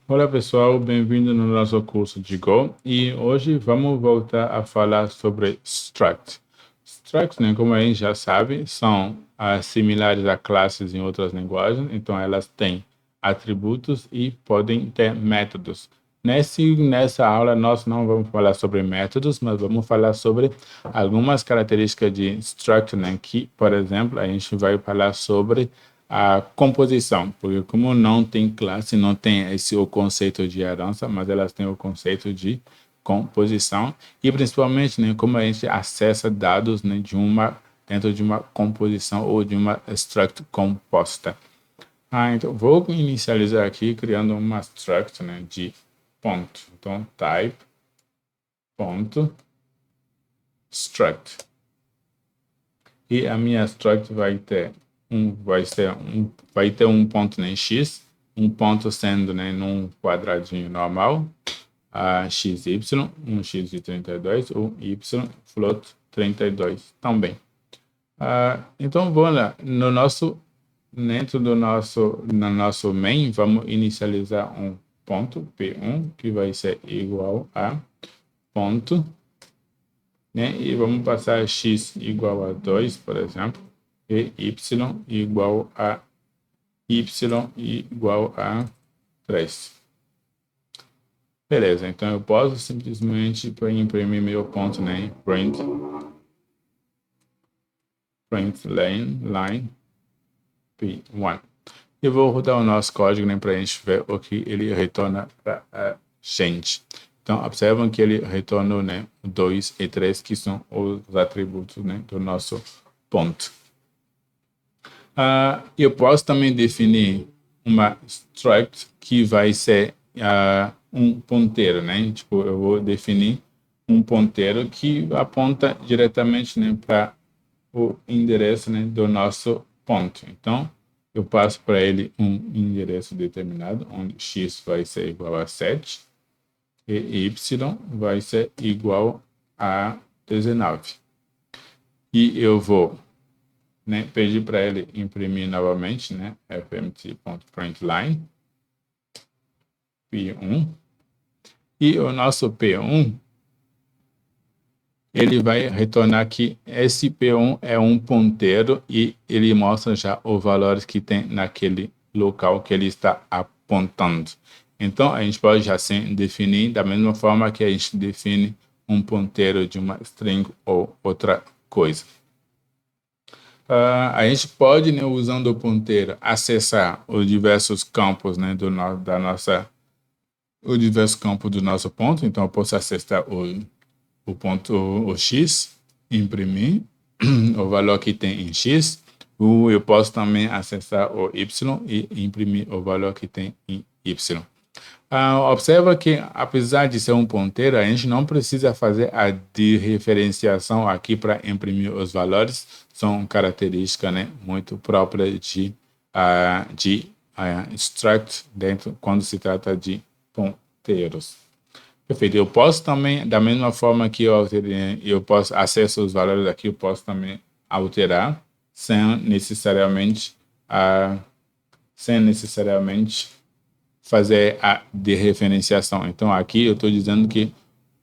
Olá pessoal, bem-vindo no nosso curso de Go e hoje vamos voltar a falar sobre struct. Structs, né, como a gente já sabe, são similares a classes em outras linguagens, então elas têm atributos e podem ter métodos. Nessa aula nós não vamos falar sobre métodos, mas vamos falar sobre algumas características de struct, né, que, por exemplo, a gente vai falar sobre a composição, porque como não tem classe, não tem o conceito de herança, mas elas têm o conceito de composição e principalmente, né, como a gente acessa dados, né, dentro de uma composição ou de uma struct composta. Então vou inicializar aqui criando uma struct, né, de ponto. Então type ponto struct e a minha struct vai ter um ponto em x, um ponto sendo, né, num quadradinho normal, xy, um x de 32, ou y float 32 também. Então, vamos lá, dentro do nosso main, vamos inicializar um ponto p1, que vai ser igual a ponto, né, e vamos passar x igual a 2, por exemplo, e y igual a 3. Beleza, então eu posso simplesmente imprimir meu ponto, né? Print line p1. E vou rodar o nosso código, né, para a gente ver o que ele retorna para a gente. Então, observam que ele retornou, né, 2 e 3, que são os atributos, né, do nosso ponto. Eu posso também definir uma struct que vai ser um ponteiro, né? Tipo, eu vou definir um ponteiro que aponta diretamente, né, para o endereço, né, do nosso ponto. Então, eu passo para ele um endereço determinado, onde x vai ser igual a 7 e y vai ser igual a 19. E eu vou, né, pedir para ele imprimir novamente, né, fmt.println p1, e o nosso p1 ele vai retornar que esse p1 é um ponteiro e ele mostra já os valores que tem naquele local que ele está apontando. Então a gente pode já assim definir da mesma forma que a gente define um ponteiro de uma string ou outra coisa. A gente pode, né, usando o ponteiro, acessar os diversos campos, né, os diversos campos do nosso ponto. Então, eu posso acessar o ponto o x, imprimir o valor que tem em x. Eu posso também acessar o y e imprimir o valor que tem em y. Observa que, apesar de ser um ponteiro, a gente não precisa fazer a diferenciação aqui para imprimir os valores. São características, né, muito próprias de struct quando se trata de ponteiros. Perfeito. Eu posso também, da mesma forma que eu posso acessar os valores aqui, eu posso também alterar sem necessariamente fazer a dereferenciação. Então, aqui eu estou dizendo que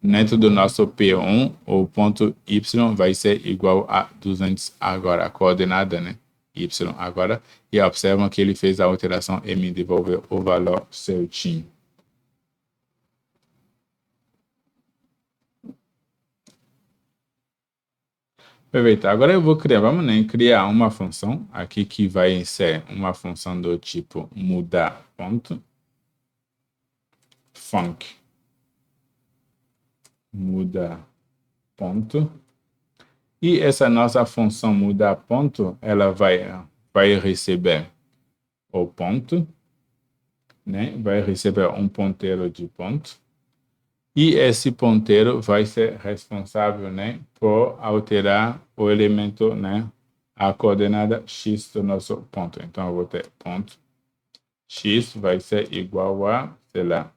dentro do nosso P1, o ponto Y vai ser igual a 200 agora, a coordenada, né? Y agora. E observam que ele fez a alteração e me devolveu o valor certinho. Perfeito. Agora eu vou vamos, né, criar uma função aqui que vai ser uma função do tipo mudar ponto, func muda ponto, e essa nossa função mudar ponto, ela vai receber o ponto, né, vai receber um ponteiro de ponto, e esse ponteiro vai ser responsável, né, por alterar o elemento, né, a coordenada x do nosso ponto. Então, eu vou ter ponto x vai ser igual a, sei lá,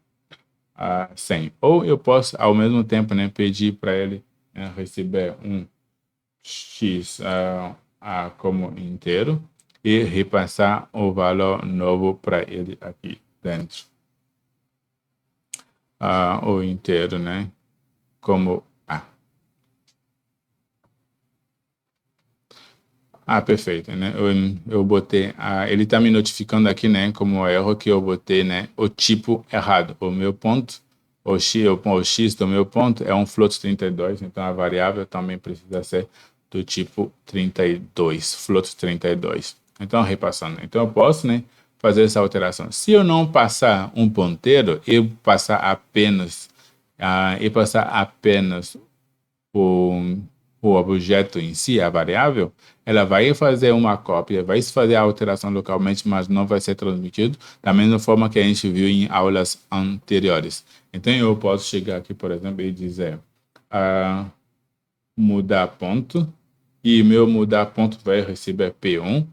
a 100. Ou eu posso, ao mesmo tempo, né, pedir para ele, né, receber um x como inteiro e repassar o valor novo para ele aqui dentro. o inteiro, né, como A. Perfeito, né? Eu botei, ele está me notificando aqui, né, como erro que eu botei, né, o tipo errado. O meu ponto, o x do meu ponto é um float 32, então a variável também precisa ser do tipo 32, float 32. Então, repassando. Então, eu posso, né, fazer essa alteração. Se eu não passar um ponteiro, eu passar apenas o, o objeto em si, a variável, ela vai fazer uma cópia, vai fazer a alteração localmente, mas não vai ser transmitido, da mesma forma que a gente viu em aulas anteriores. Então, eu posso chegar aqui, por exemplo, e dizer mudar ponto, e meu mudar ponto vai receber P1,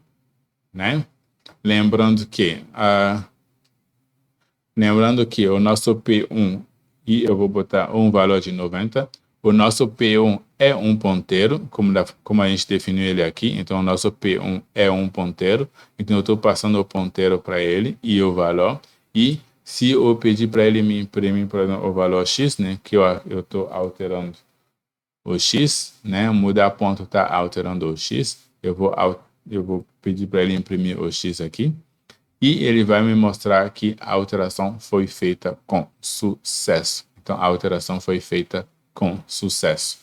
né? Lembrando que o nosso P1, e eu vou botar um valor de 90, o nosso P1 é um ponteiro, como a gente definiu ele aqui, então o nosso P1 é um ponteiro, então eu estou passando o ponteiro para ele e o valor, e se eu pedir para ele me imprimir, por exemplo, o valor X, né, que eu estou alterando o X, né, mudar ponto está alterando o X, eu vou pedir para ele imprimir o X aqui, e ele vai me mostrar que a alteração foi feita com sucesso. Então, a alteração foi feita com sucesso.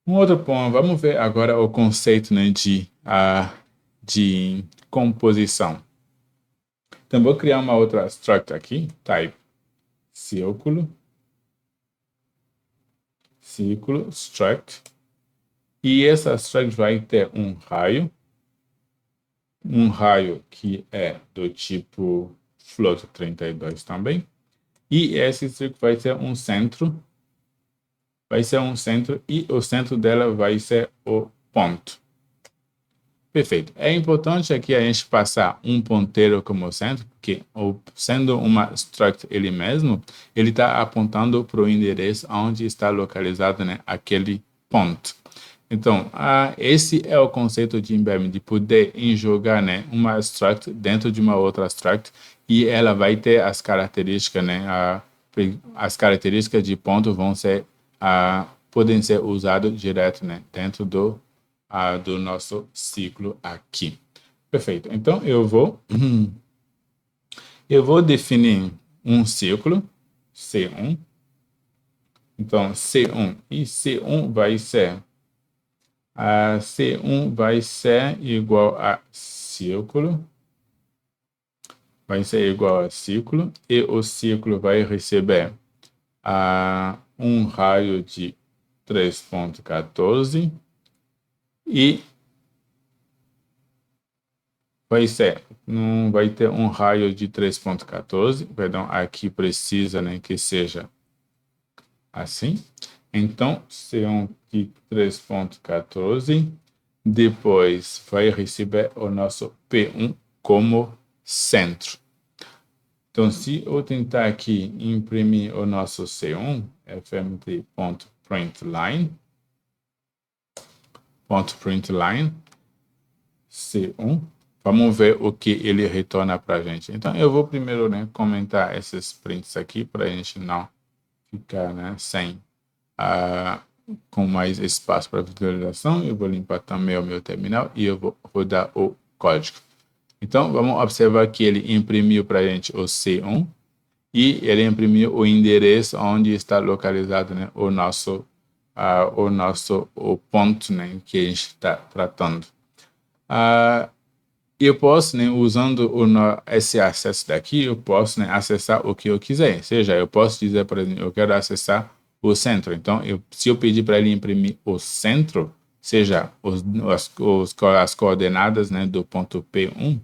Um outro ponto, vamos ver agora o conceito, né, de composição. Então, vou criar uma outra struct aqui, type círculo, struct, e essa struct vai ter um raio que é do tipo float 32 também, e esse struct vai ser um centro, e o centro dela vai ser o ponto. Perfeito. É importante aqui a gente passar um ponteiro como centro, porque sendo uma struct ele mesmo, ele está apontando para o endereço onde está localizado, né, aquele ponto. Então, esse é o conceito de embedding, de poder jogar, né, uma struct dentro de uma outra struct, e ela vai ter as características, né, as características de ponto podem ser usadas direto, né, dentro do nosso ciclo aqui. Perfeito. Então, eu vou definir um ciclo, C1. Então, C1 e C1 vai ser igual a círculo. Vai ser igual a ciclo, e o ciclo vai receber um raio de 3.14 e vai ter um raio de 3.14, perdão, aqui precisa, né, que seja assim. Então, C1 de 3.14, depois vai receber o nosso P1 como centro. Então, se eu tentar aqui imprimir o nosso C1, fmt.println, C1, vamos ver o que ele retorna para a gente. Então, eu vou primeiro, né, comentar esses prints aqui para a gente não ficar, né, com mais espaço para visualização. Eu vou limpar também o meu terminal e eu vou rodar o código. Então, vamos observar que ele imprimiu para a gente o C1 e ele imprimiu o endereço onde está localizado, né, o ponto, né, que a gente está tratando. Eu posso, né, usando esse acesso daqui, eu posso, né, acessar o que eu quiser. Ou seja, eu posso dizer, por exemplo, eu quero acessar o centro. Então, se eu pedir para ele imprimir o centro, seja as coordenadas, né, do ponto P1,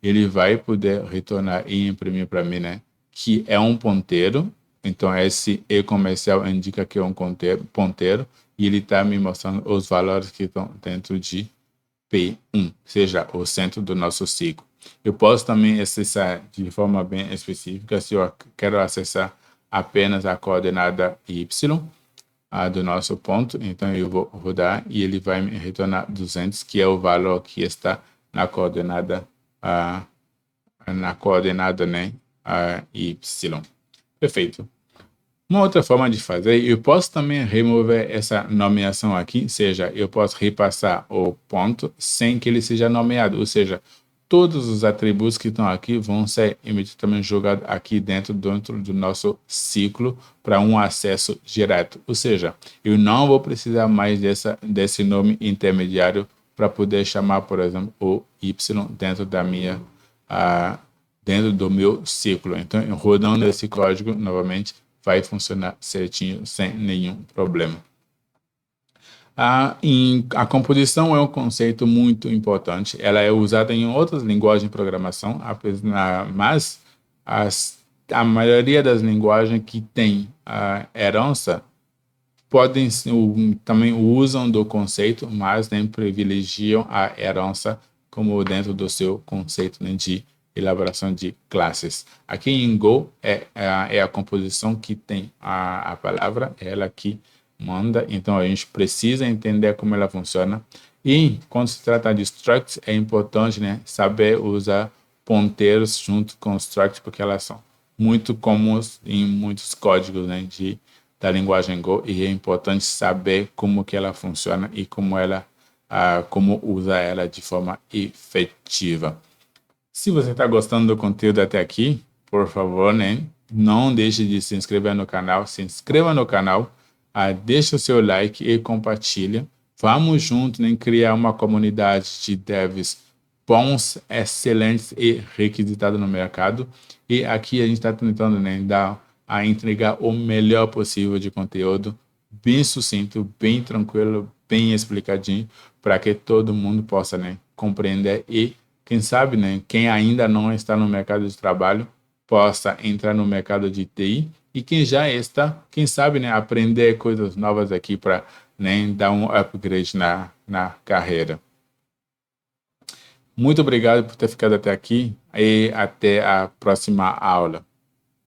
ele vai poder retornar e imprimir para mim, né, que é um ponteiro. Então, esse E comercial indica que é um ponteiro, e ele está me mostrando os valores que estão dentro de P1, seja o centro do nosso ciclo. Eu posso também acessar de forma bem específica, se eu quero acessar apenas a coordenada Y do nosso ponto, então eu vou rodar e ele vai me retornar 200, que é o valor que está na coordenada, né, Y. Perfeito. Uma outra forma de fazer, eu posso também remover essa nomeação aqui, seja, eu posso repassar o ponto sem que ele seja nomeado, ou seja, todos os atributos que estão aqui vão ser imediatamente jogados aqui dentro do nosso ciclo para um acesso direto. Ou seja, eu não vou precisar mais desse nome intermediário para poder chamar, por exemplo, o Y dentro do meu ciclo. Então, rodando esse código novamente, vai funcionar certinho, sem nenhum problema. A composição é um conceito muito importante. Ela é usada em outras linguagens de programação, mas a maioria das linguagens que tem a herança também usam do conceito, mas nem privilegiam a herança como dentro do seu conceito, né, de elaboração de classes. Aqui em Go é a composição que tem a palavra, ela que manda, então a gente precisa entender como ela funciona. E quando se trata de structs, é importante, né, saber usar ponteiros junto com structs, porque elas são muito comuns em muitos códigos, né, da linguagem Go, e é importante saber como que ela funciona e como usar ela de forma efetiva. Se você está gostando do conteúdo até aqui, por favor, né, não deixe de se inscrever no canal. Se inscreva no canal, deixe o seu like e compartilha. Vamos juntos, né, criar uma comunidade de devs bons, excelentes e requisitados no mercado. E aqui a gente está tentando, né, entregar o melhor possível de conteúdo, bem sucinto, bem tranquilo, bem explicadinho, para que todo mundo possa, né, compreender e quem sabe, né, quem ainda não está no mercado de trabalho, possa entrar no mercado de TI. E quem já está, quem sabe, né, aprender coisas novas aqui para, né, dar um upgrade na carreira. Muito obrigado por ter ficado até aqui e até a próxima aula.